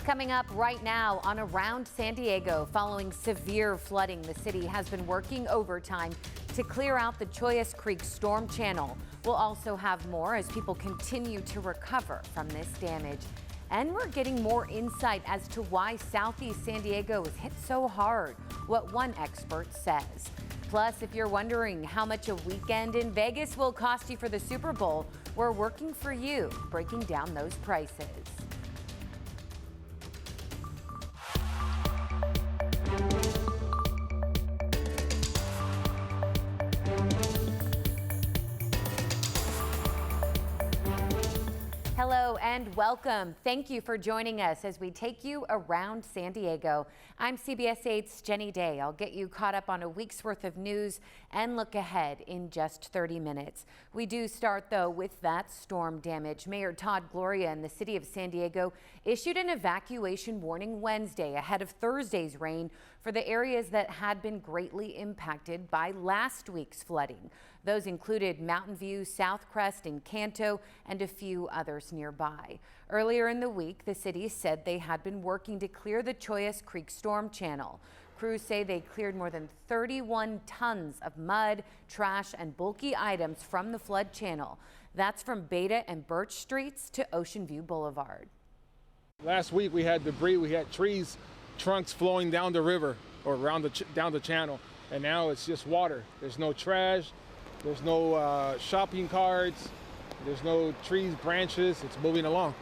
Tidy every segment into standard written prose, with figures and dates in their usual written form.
Coming up right now on Around San Diego, following severe flooding, the city has been working overtime to clear out the Chollas Creek storm channel. We'll also have more as people continue to recover from this damage. And we're getting more insight as to why Southeast San Diego was hit so hard, what one expert says. Plus, if you're wondering how much a weekend in Vegas will cost you for the Super Bowl, we're working for you, breaking down those prices. Hello and welcome. Thank you for joining us as we take you around San Diego. I'm CBS 8's Jenny Day. I'll get you caught up on a week's worth of news and look ahead in just 30 minutes. We do start, though, with that storm damage. Mayor Todd Gloria in the city of San Diego issued an evacuation warning Wednesday ahead of Thursday's rain for the areas that had been greatly impacted by last week's flooding. Those included Mountain View, South Crest, and Canto, and a few others nearby. Earlier in the week, the city said they had been working to clear the Chollas Creek storm channel. Crews say they cleared more than 31 tons of mud, trash, and bulky items from the flood channel. That's from Beta and Birch Streets to Ocean View Boulevard. Last week we had debris, we had trees, trunks flowing down the river or around down the channel, and now it's just water. There's no trash, there's no shopping carts, there's no trees, branches. It's moving along.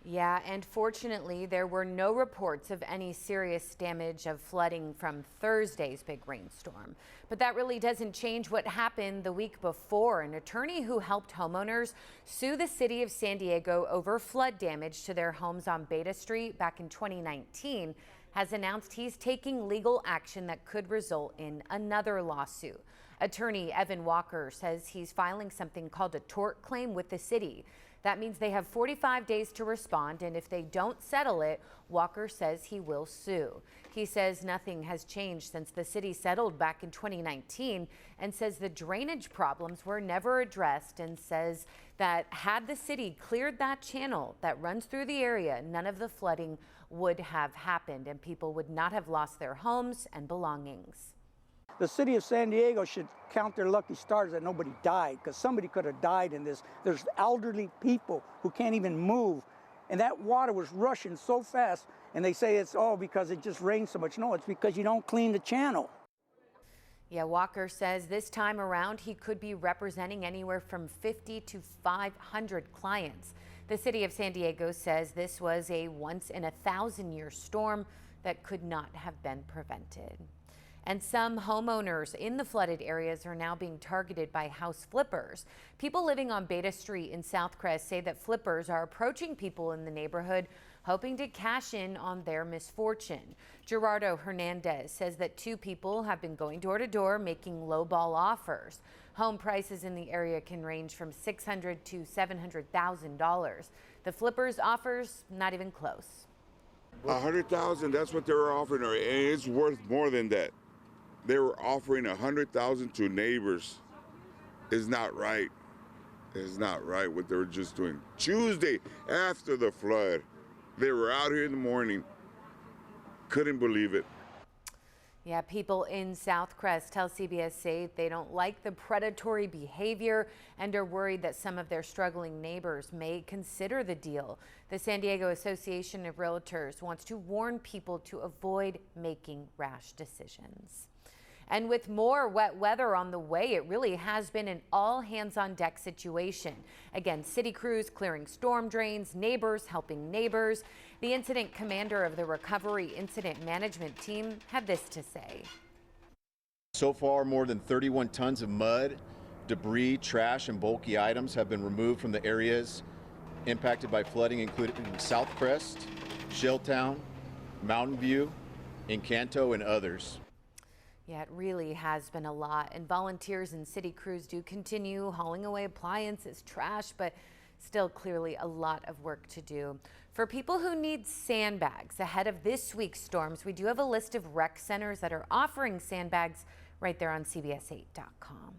Yeah, and fortunately, there were no reports of any serious damage of flooding from Thursday's big rainstorm. But that really doesn't change what happened the week before. An attorney who helped homeowners sue the city of San Diego over flood damage to their homes on Beta Street back in 2019 has announced he's taking legal action that could result in another lawsuit. Attorney Evan Walker says he's filing something called a tort claim with the city. That means they have 45 days to respond, and if they don't settle it, Walker says he will sue. He says nothing has changed since the city settled back in 2019 and says the drainage problems were never addressed, and says that had the city cleared that channel that runs through the area, none of the flooding would have happened and people would not have lost their homes and belongings. The city of San Diego should count their lucky stars that nobody died, because somebody could have died in this. There's elderly people who can't even move, and that water was rushing so fast, and they say it's all because it just rained so much. No, it's because you don't clean the channel. Yeah, Walker says this time around he could be representing anywhere from 50 to 500 clients. The city of San Diego says this was a once-in-a-thousand-year storm that could not have been prevented. And some homeowners in the flooded areas are now being targeted by house flippers. People living on Beta Street in South Crest say that flippers are approaching people in the neighborhood hoping to cash in on their misfortune. Gerardo Hernandez says that two people have been going door to door making lowball offers. Home prices in the area can range from $600,000 to $700,000. The flippers' offers not even close. 100,000, that's what they were offering her, and it's worth more than that. They were offering 100,000 to neighbors. It's not right. It's not right what they were just doing. Tuesday after the flood, they were out here in the morning. Couldn't believe it. Yeah, people in South Crest tell CBS 8 they don't like the predatory behavior and are worried that some of their struggling neighbors may consider the deal. The San Diego Association of Realtors wants to warn people to avoid making rash decisions. And with more wet weather on the way, it really has been an all-hands-on-deck situation. Again, city crews clearing storm drains, neighbors helping neighbors. The incident commander of the Recovery Incident Management Team had this to say. So far, more than 31 tons of mud, debris, trash, and bulky items have been removed from the areas impacted by flooding, including South Crest, Shelltown, Mountain View, Encanto, and others. Yeah, it really has been a lot, and volunteers and city crews do continue hauling away appliances, trash, but still clearly a lot of work to do. For people who need sandbags ahead of this week's storms, we do have a list of rec centers that are offering sandbags right there on CBS8.com.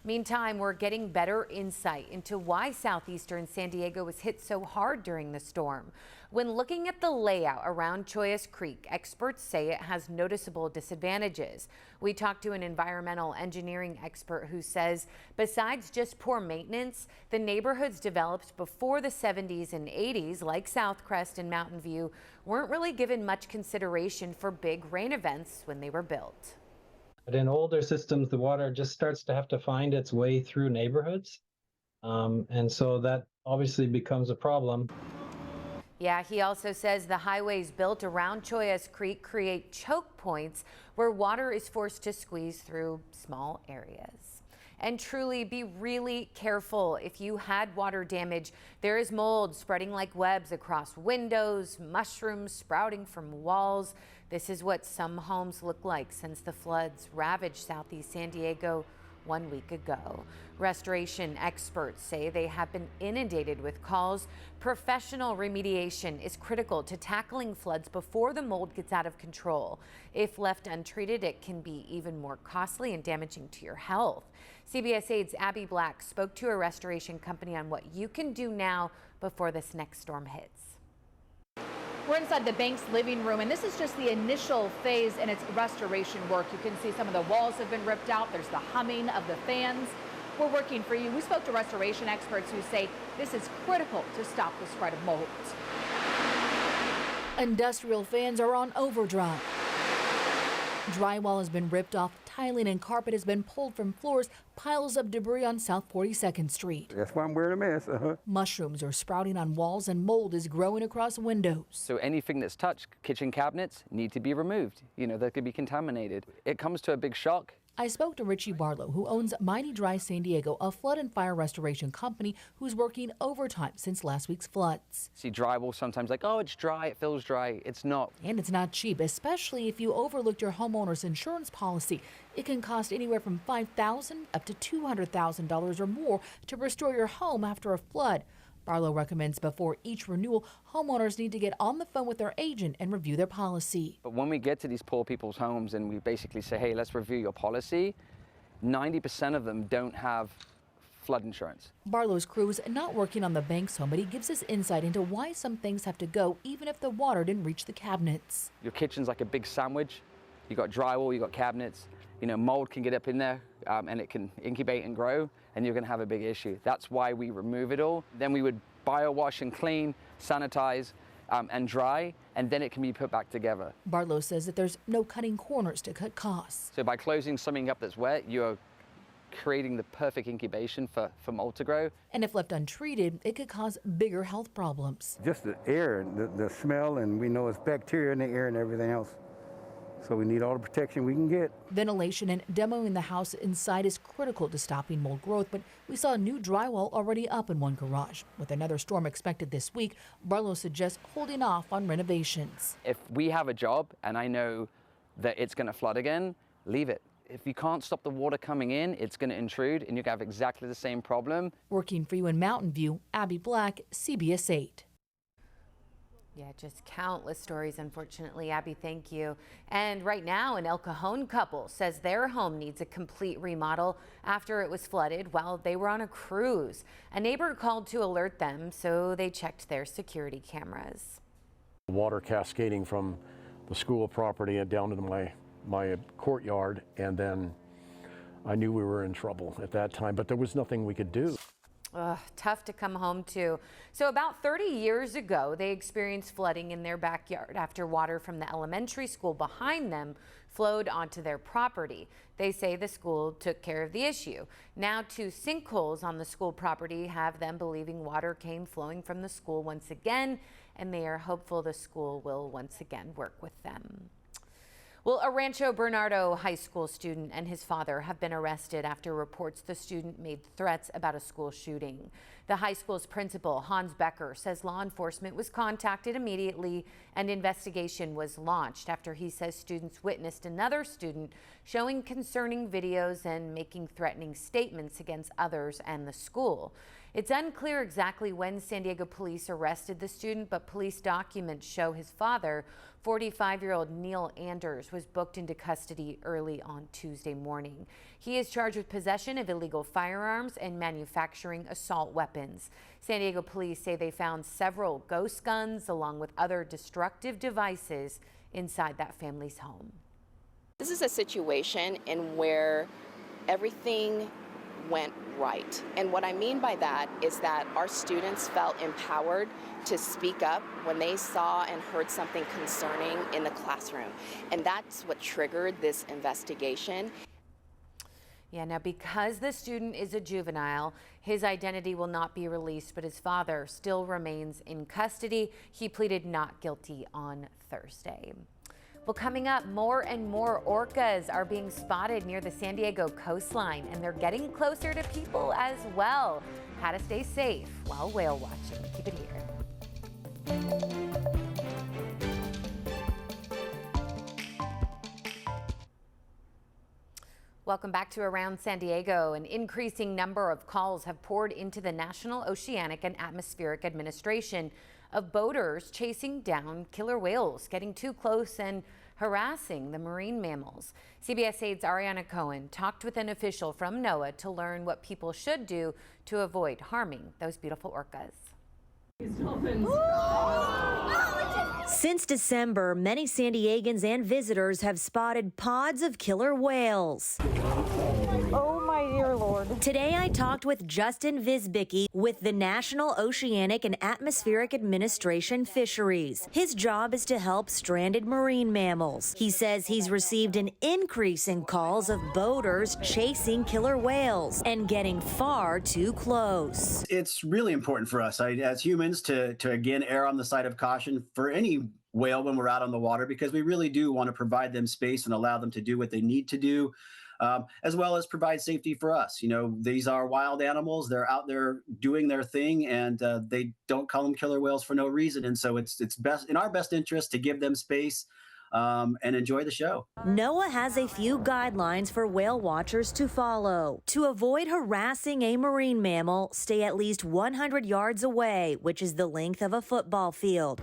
Meantime, we're getting better insight into why southeastern San Diego was hit so hard during the storm. When looking at the layout around Chollas Creek, experts say it has noticeable disadvantages. We talked to an environmental engineering expert who says besides just poor maintenance, the neighborhoods developed before the 70s and 80s, like Southcrest and Mountain View, weren't really given much consideration for big rain events when they were built. But in older systems, the water just starts to have to find its way through neighborhoods. And so that obviously becomes a problem. Yeah, he also says the highways built around Chollas Creek create choke points where water is forced to squeeze through small areas. And truly be really careful if you had water damage. There is mold spreading like webs across windows, mushrooms sprouting from walls. This is what some homes look like since the floods ravaged southeast San Diego 1 week ago. Restoration experts say they have been inundated with calls. Professional remediation is critical to tackling floods before the mold gets out of control. If left untreated, it can be even more costly and damaging to your health. CBS 8's Abby Black spoke to a restoration company on what you can do now before this next storm hits. We're inside the bank's living room, and this is just the initial phase in its restoration work. You can see some of the walls have been ripped out. There's the humming of the fans. We're working for you. We spoke to restoration experts who say this is critical to stop the spread of mold. Industrial fans are on overdrive. Drywall has been ripped off, tiling and carpet has been pulled from floors, piles of debris on South 42nd Street. That's why I'm wearing a mask. Mushrooms are sprouting on walls and mold is growing across windows. So anything that's touched, kitchen cabinets, need to be removed. You know, they could be contaminated. It comes to a big shock. I spoke to Richie Barlow, who owns Mighty Dry San Diego, a flood and fire restoration company who's working overtime since last week's floods. See drywall sometimes like, oh, it's dry, it feels dry. It's not. And it's not cheap, especially if you overlooked your homeowner's insurance policy. It can cost anywhere from $5,000 up to $200,000 or more to restore your home after a flood. Barlow recommends before each renewal, homeowners need to get on the phone with their agent and review their policy. But when we get to these poor people's homes and we basically say, hey, let's review your policy, 90% of them don't have flood insurance. Barlow's crew is not working on the bank's home, but he gives us insight into why some things have to go even if the water didn't reach the cabinets. Your kitchen's like a big sandwich. You got drywall, you got cabinets. You know, mold can get up in there and it can incubate and grow, and you're going to have a big issue. That's why we remove it all. Then we would biowash and clean, sanitize, and dry, and then it can be put back together. Barlow says that there's no cutting corners to cut costs. So by closing something up that's wet, you're creating the perfect incubation for mold to grow. And if left untreated, it could cause bigger health problems. Just the air, the smell, and we know it's bacteria in the air and everything else. So we need all the protection we can get. Ventilation and demoing the house inside is critical to stopping mold growth, but we saw new drywall already up in one garage. With another storm expected this week, Barlow suggests holding off on renovations. If we have a job and I know that it's going to flood again, leave it. If you can't stop the water coming in, it's going to intrude and you have exactly the same problem. Working for you in Mountain View, Abby Black, CBS 8. Yeah, just countless stories, unfortunately. Abby, thank you. And right now, an El Cajon couple says their home needs a complete remodel after it was flooded while they were on a cruise. A neighbor called to alert them, so they checked their security cameras. Water cascading from the school property and down into my courtyard, and then I knew we were in trouble at that time, but there was nothing we could do. Tough to come home to. So about 30 years ago, they experienced flooding in their backyard after water from the elementary school behind them flowed onto their property. They say the school took care of the issue. Now 2 sinkholes on the school property have them believing water came flowing from the school once again, and they are hopeful the school will once again work with them. Well, a Rancho Bernardo high school student and his father have been arrested after reports the student made threats about a school shooting. The high school's principal, Hans Becker, says law enforcement was contacted immediately and investigation was launched after he says students witnessed another student showing concerning videos and making threatening statements against others and the school. It's unclear exactly when San Diego police arrested the student, but police documents show his father, 45-year-old Neil Anders, was booked into custody early on Tuesday morning. He is charged with possession of illegal firearms and manufacturing assault weapons. San Diego police say they found several ghost guns along with other destructive devices inside that family's home. This is a situation in where everything went right. And what I mean by that is that our students felt empowered to speak up when they saw and heard something concerning in the classroom. And that's what triggered this investigation. Yeah, now because the student is a juvenile, his identity will not be released, but his father still remains in custody. He pleaded not guilty on Thursday. Well, coming up, more and more orcas are being spotted near the San Diego coastline, and they're getting closer to people as well. How to stay safe while whale watching. Keep it here. Welcome back to Around San Diego. An increasing number of calls have poured into the National Oceanic and Atmospheric Administration of boaters chasing down killer whales, getting too close and harassing the marine mammals. CBS 8's Ariana Cohen talked with an official from NOAA to learn what people should do to avoid harming those beautiful orcas. Since December, many San Diegans and visitors have spotted pods of killer whales. Oh my dear Lord. Today I talked with Justin Visbicki with the National Oceanic and Atmospheric Administration Fisheries. His job is to help stranded marine mammals. He says he's received an increase in calls of boaters chasing killer whales and getting far too close. It's really important for us as humans to again err on the side of caution for any whale when we're out on the water, because we really do want to provide them space and allow them to do what they need to do. As well as provide safety for us. You know, these are wild animals. They're out there doing their thing, and they don't call them killer whales for no reason. And so it's best in our best interest to give them space and enjoy the show. NOAA has a few guidelines for whale watchers to follow. To avoid harassing a marine mammal, stay at least 100 yards away, which is the length of a football field.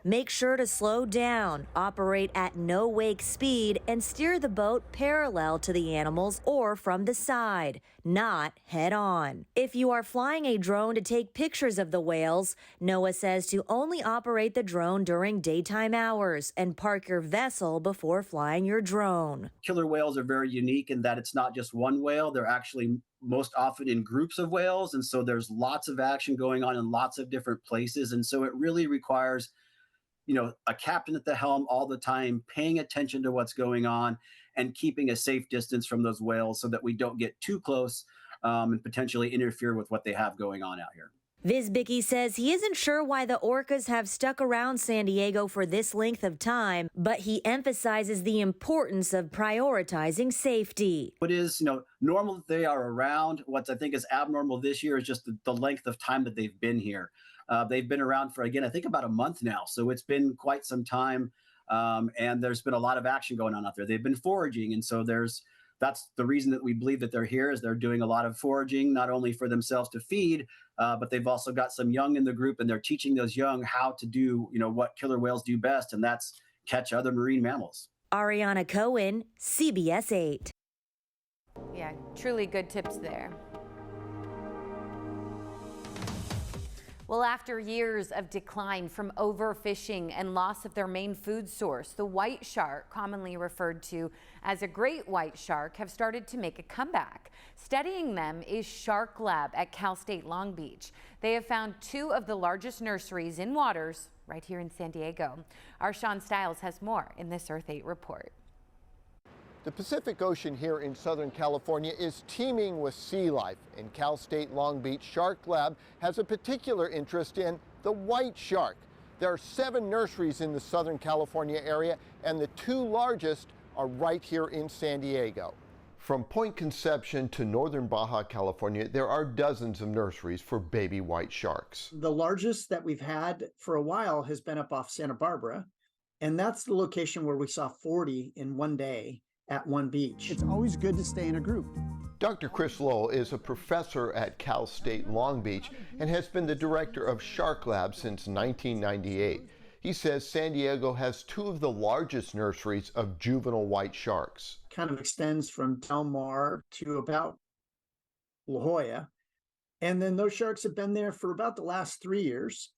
Make sure to slow down, operate at no wake speed, and steer the boat parallel to the animals or from the side, not head on. If you are flying a drone to take pictures of the whales, NOAA says to only operate the drone during daytime hours and park your vessel before flying your drone. Killer whales are very unique in that it's not just one whale. They're actually most often in groups of whales, and so there's lots of action going on in lots of different places, and so it really requires a captain at the helm all the time, paying attention to what's going on and keeping a safe distance from those whales so that we don't get too close and potentially interfere with what they have going on out here. Visbicki says he isn't sure why the orcas have stuck around San Diego for this length of time, but he emphasizes the importance of prioritizing safety. It is, normal that they are around. What I think is abnormal this year is just the length of time that they've been here. They've been around for, again, I think about a month now. So it's been quite some time. And there's been a lot of action going on out there. They've been foraging. And so that's the reason that we believe that they're here, is they're doing a lot of foraging, not only for themselves to feed, but they've also got some young in the group, and they're teaching those young how to do, what killer whales do best. And that's catch other marine mammals. Ariana Cohen, CBS 8. Yeah, truly good tips there. Well, after years of decline from overfishing and loss of their main food source, the white shark, commonly referred to as a great white shark, have started to make a comeback. Studying them is Shark Lab at Cal State Long Beach. They have found two of the largest nurseries in waters right here in San Diego. Our Sean Stiles has more in this Earth 8 report. The Pacific Ocean here in Southern California is teeming with sea life, and Cal State Long Beach Shark Lab has a particular interest in the white shark. There are 7 nurseries in the Southern California area, and the 2 largest are right here in San Diego. From Point Conception to northern Baja California, there are dozens of nurseries for baby white sharks. The largest that we've had for a while has been up off Santa Barbara, and that's the location where we saw 40 in one day at one beach. It's always good to stay in a group. Dr. Chris Lowell is a professor at Cal State Long Beach and has been the director of Shark Lab since 1998. He says San Diego has two of the largest nurseries of juvenile white sharks. Kind of extends from Del Mar to about La Jolla. And then those sharks have been there for about the last 3 years.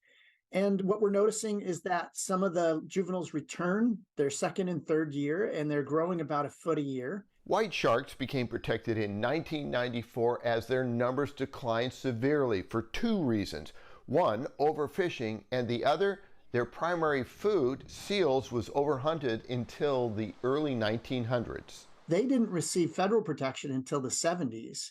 And what we're noticing is that some of the juveniles return their second and third year, and they're growing about a foot a year. White sharks became protected in 1994 as their numbers declined severely for two reasons. One, overfishing, and the other, their primary food, seals, was overhunted until the early 1900s. They didn't receive federal protection until the 70s.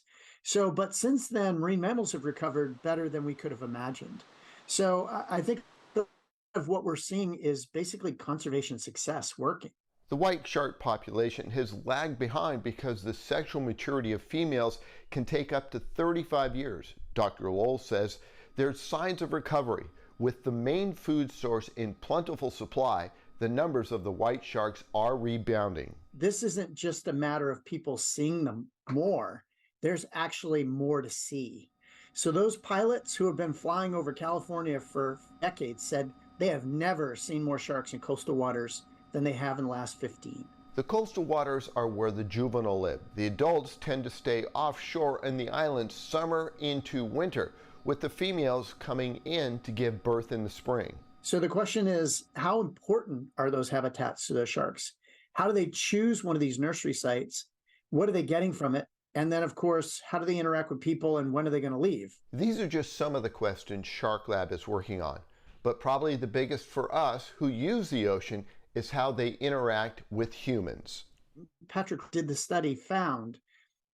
But since then, marine mammals have recovered better than we could have imagined. So I think of what we're seeing is basically conservation success working. The white shark population has lagged behind because the sexual maturity of females can take up to 35 years. Dr. Lowell says there's signs of recovery. With the main food source in plentiful supply, the numbers of the white sharks are rebounding. This isn't just a matter of people seeing them more. There's actually more to see. So those pilots who have been flying over California for decades said they have never seen more sharks in coastal waters than they have in the last 15. The coastal waters are where the juvenile live. The adults tend to stay offshore in the islands summer into winter, with the females coming in to give birth in the spring. So the question is, how important are those habitats to those sharks? How do they choose one of these nursery sites? What are they getting from it? And then, of course, how do they interact with people and when are they going to leave? These are just some of the questions Shark Lab is working on. But probably the biggest for us who use the ocean is how they interact with humans. Patrick did the study, found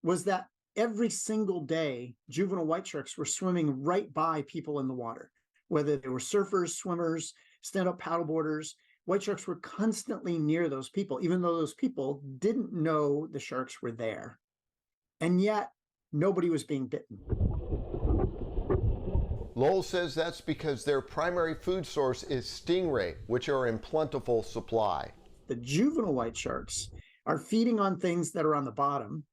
was that every single day, juvenile white sharks were swimming right by people in the water. Whether they were surfers, swimmers, stand-up paddleboarders, white sharks were constantly near those people, even though those people didn't know the sharks were there. And yet, nobody was being bitten. Lowell says that's because their primary food source is stingray, which are in plentiful supply. The juvenile white sharks are feeding on things that are on the bottom,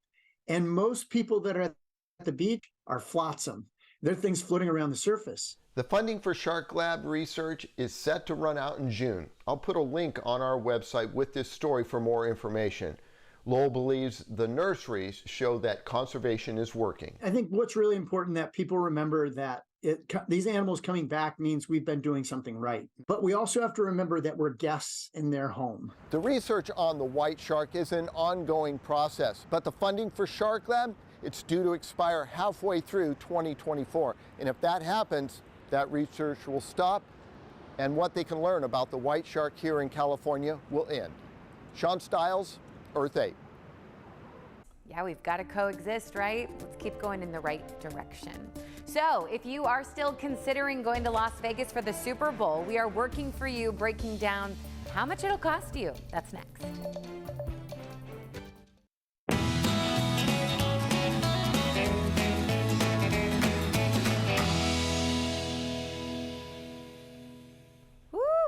and most people that are at the beach are flotsam. They're things floating around the surface. The funding for Shark Lab research is set to run out in June. I'll put a link on our website with this story for more information. Lowell believes the nurseries show that conservation is working. I think what's really important that people remember that these animals coming back means we've been doing something right. But we also have to remember that we're guests in their home. The research on the white shark is an ongoing process, but the funding for Shark Lab, it's due to expire halfway through 2024. And if that happens, that research will stop, and what they can learn about the white shark here in California will end. Sean Stiles, Earth 8. Yeah, we've got to coexist, right? Let's keep going in the right direction. So if you are still considering going to Las Vegas for the Super Bowl, we are working for you, breaking down how much it'll cost you. That's next.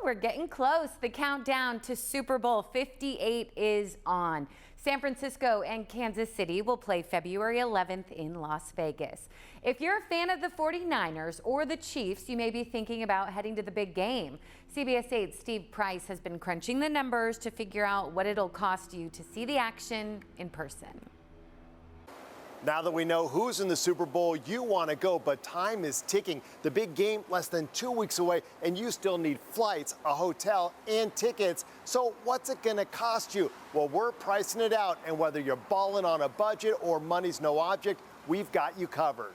We're getting close. The countdown to Super Bowl 58 is on. San Francisco and Kansas City will play February 11th in Las Vegas. If you're a fan of the 49ers or the Chiefs, you may be thinking about heading to the big game. CBS 8's Steve Price has been crunching the numbers to figure out what it'll cost you to see the action in person. Now that we know who's in the Super Bowl, you want to go, but time is ticking. The big game less than 2 weeks away, and you still need flights, a hotel, and tickets. So what's it going to cost you? Well, we're pricing it out, and whether you're balling on a budget or money's no object, we've got you covered.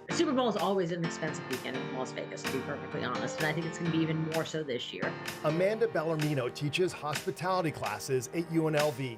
The Super Bowl is always an expensive weekend in Las Vegas, to be perfectly honest, and I think it's going to be even more so this year. Amanda Bellarmino teaches hospitality classes at UNLV.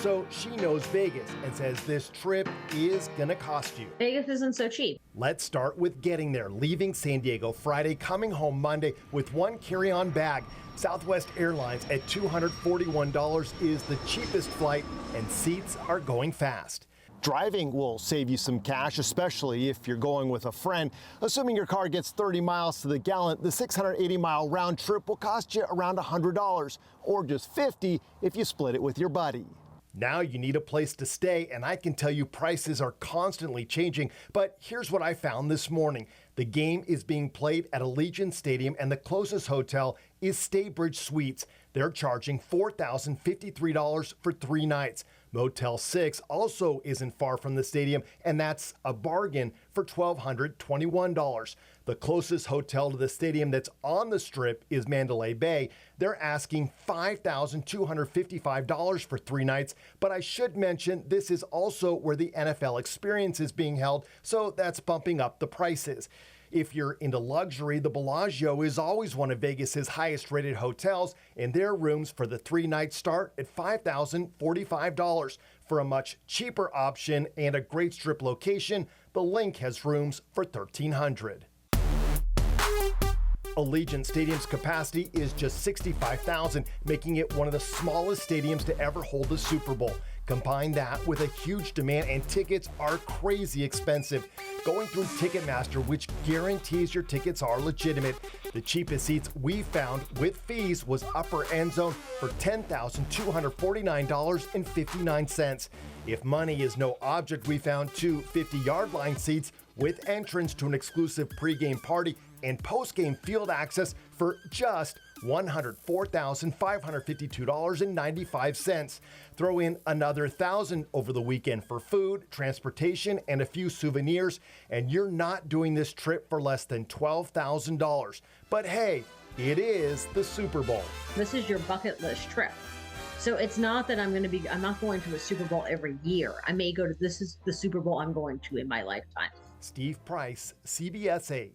so she knows Vegas and says this trip is gonna cost you. Vegas isn't so cheap. Let's start with getting there. Leaving San Diego Friday, coming home Monday with one carry-on bag. Southwest Airlines at $241 is the cheapest flight, and seats are going fast. Driving will save you some cash, especially if you're going with a friend. Assuming your car gets 30 miles to the gallon, the 680-mile round trip will cost you around $100, or just $50 if you split it with your buddy. Now you need a place to stay, and I can tell you prices are constantly changing, but here's what I found this morning. The game is being played at Allegiant Stadium, and the closest hotel is Staybridge Suites. They're charging $4,053 for 3 nights. Motel 6 also isn't far from the stadium, and that's a bargain for $1,221. The closest hotel to the stadium that's on the Strip is Mandalay Bay. They're asking $5,255 for 3 nights, but I should mention this is also where the NFL Experience is being held, so that's bumping up the prices. If you're into luxury, the Bellagio is always one of Vegas's highest rated hotels, and their rooms for the 3 nights start at $5,045. For a much cheaper option and a great Strip location, the Link has rooms for $1,300. Allegiant Stadium's capacity is just 65,000, making it one of the smallest stadiums to ever hold the Super Bowl. Combine that with a huge demand, and tickets are crazy expensive. Going through Ticketmaster, which guarantees your tickets are legitimate, the cheapest seats we found with fees was upper end zone for $10,249.59. If money is no object, we found 2 50-yard line seats with entrance to an exclusive pregame party and postgame field access for just $104,552.95. Throw in another $1,000 over the weekend for food, transportation, and a few souvenirs, and you're not doing this trip for less than $12,000. But hey, it is the Super Bowl. This is your bucket list trip. So it's not that I'm not going to a Super Bowl every year. I may go to, this is the Super Bowl I'm going to in my lifetime. Steve Price, CBS 8.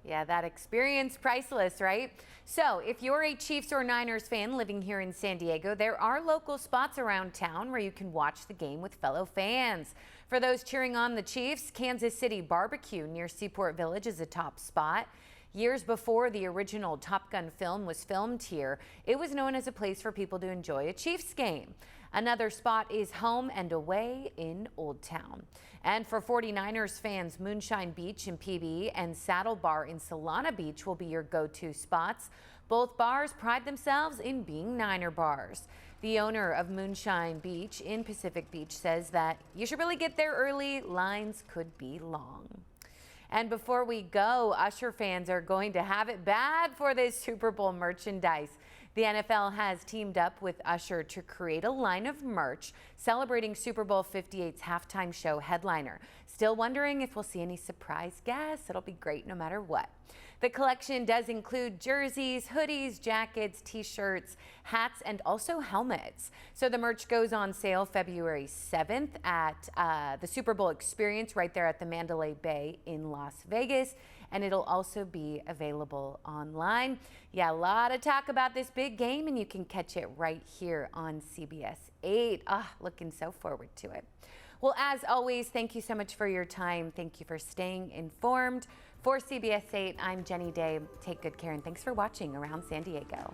Yeah, that experience priceless, right? So if you're a Chiefs or Niners fan living here in San Diego, there are local spots around town where you can watch the game with fellow fans. For those cheering on the Chiefs, Kansas City Barbecue near Seaport Village is a top spot. Years before the original Top Gun film was filmed here, it was known as a place for people to enjoy a Chiefs game. Another spot is Home and Away in Old Town. And for 49ers fans, Moonshine Beach in PB and Saddle Bar in Solana Beach will be your go-to spots. Both bars pride themselves in being Niner bars. The owner of Moonshine Beach in Pacific Beach says that you should really get there early. Lines could be long. And before we go, Usher fans are going to have it bad for this Super Bowl merchandise. The NFL has teamed up with Usher to create a line of merch celebrating Super Bowl 58's halftime show headliner. Still wondering if we'll see any surprise guests? It'll be great no matter what. The collection does include jerseys, hoodies, jackets, t-shirts, hats, and also helmets. So the merch goes on sale February 7th at the Super Bowl Experience right there at the Mandalay Bay in Las Vegas. And it'll also be available online. Yeah, a lot of talk about this big game, and you can catch it right here on CBS 8. Looking so forward to it. Well, as always, thank you so much for your time. Thank you for staying informed. For CBS 8, I'm Jenny Day. Take good care, and thanks for watching Around San Diego.